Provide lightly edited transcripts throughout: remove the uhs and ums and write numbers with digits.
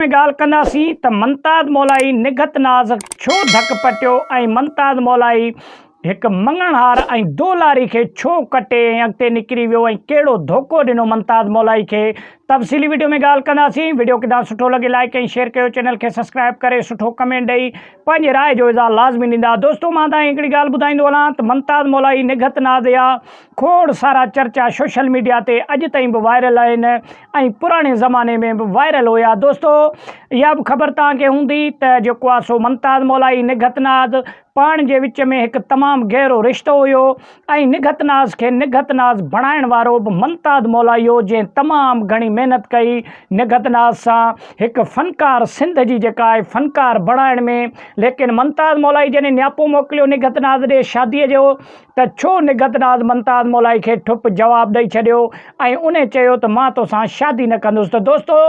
में ॻाल्हि कंदासीं त मुमताज़ मौलाई निघत नाज़ छो धक पटियो ऐं मुमताज़ मौलाई हिकु मंगणहार ऐं दोलारी खे छो कटे ऐं अॻिते निकिरी वियो ऐं कहिड़ो धोखो ॾिनो मुमताज़ मौलाई खे। तफ़सीली वीडियो में ॻाल्हि कंदासीं। वीडियो किथां सुठो लॻे लाइक ऐं शेयर कयो, चैनल खे सब्सक्राइब करे सुठो कमेंट ॾेई पंहिंजी राय जो इज़हार लाज़मी ॾींदा। दोस्तो मां तव्हांखे हिकिड़ी ॻाल्हि ॿुधाईंदो हलां त मुमताज़ मौलाई निघत नाज़ जा खोड़ सारा चर्चा सोशल मीडिया ते अॼु ताईं बि वायरल आहिनि ऐं पुराणे ज़माने में बि वायरल हुया। दोस्तो इहा बि ख़बर तव्हांखे हूंदी त जेको आहे सो मुमताज़ मौलाई निघत नाज़ पाण जे विच में हिकु तमामु गहरो रिश्तो हुयो ऐं निघत नाज़ खे निघत नाज़ बणाइण वारो बि मुमताज़ मौलाई हो, जंहिं तमामु घणी महिनत कई निघत नाज़ सां हिकु फ़नकार सिंध जी जेका आहे फ़नकार बणाइण में। लेकिन मुमताज़ मौलाई जॾहिं नियापो मोकिलियो निघत नाज़ ॾे शादीअ जो त छो निघत नाज़ मुमताज़ मौलाई खे ठुप जवाबु ॾेई छॾियो ऐं उन चयो त मां तोसां शादी न कंदुसि। त दोस्तो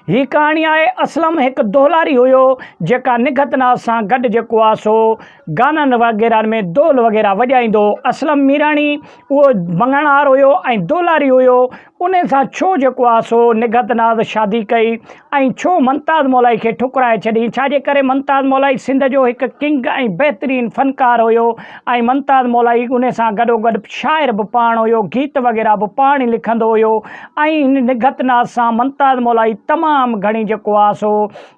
ही कहाणी आहे। असलम हिकु दोलारी हुयो जेका निघत नाज़ सां गॾु जेको आहे सो गाननि वग़ैरह में दोल वग़ैरह वॼाईंदो। असलम मीराणी उहो मंगणहार हुयो ऐं दोलारी हुयो। उन सां छो जेको आहे सो निघत नाज़ शादी कई ऐं छो मुमताज़ मौलाई खे ठुकराए छॾी? छाजे करे? मुमताज़ मौलाई सिंध जो हिकु किंग ऐं बहितरीनु फ़नकार हुयो ऐं मुमताज़ मौलाई उन सां गॾोगॾु शाइर बि पाण हुयो, गीत वग़ैरह बि पाण ई लिखंदो हुयो ऐं निघत नाज़ सां मुमताज़ मौलाई तमामु घणी जेको आहे सो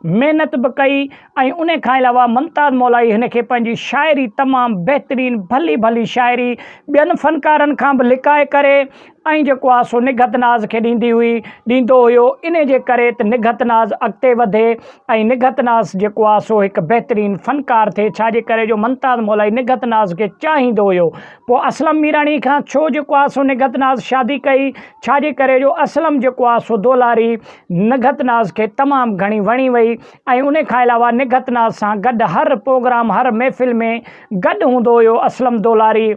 महिनत बि कई ऐं उन खां अलावा मुमताज़ मौलाई हिन खे पंहिंजी शाइरी तमामु बहितरीनु भली भली शाइरी ॿियनि फ़नकारनि खां बि लिकाए करे ऐं जेको आहे सो निघत नाज़ खे ॾींदो हुयो। इन जे करे त निघत नाज़ अॻिते वधे ऐं निघत नाज़ जेको आहे सो हिकु बहितरीनु फ़नकार थिए। छाजे करे जो मुमताज़ मौलाई निघत नाज़ खे चाहींदो हुयो। पोइ असलम मीराणी खां छो जेको आहे सो निघत नाज़ शादी कई? छाजे करे जो असलम जेको आहे सो दोलारी निघत नाज़ खे तमामु घणी वणी वई ऐं उन खां अलावा निघत नाज़ सां गॾु हर प्रोग्राम हर महफ़िल में गॾु हूंदो हुयो असलम दोलारी।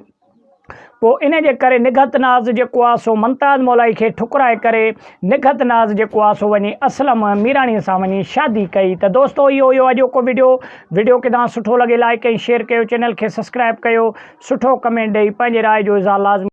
पोइ इन जे करे निघत नाज़ जेको आहे सो मुमताज़ मौलाई खे ठुकराए करे निघत नाज़ जेको आहे सो वञी असलम मीराणीअ सां वञी शादी कई। त दोस्तो इहो हुयो अॼोको वीडियो किथां सुठो लॻे लाइक ऐं शेयर कयो, चैनल खे सब्सक्राइब कयो, सुठो कमेंट ॾेई पंहिंजे राय जो इज़हार लाज़मी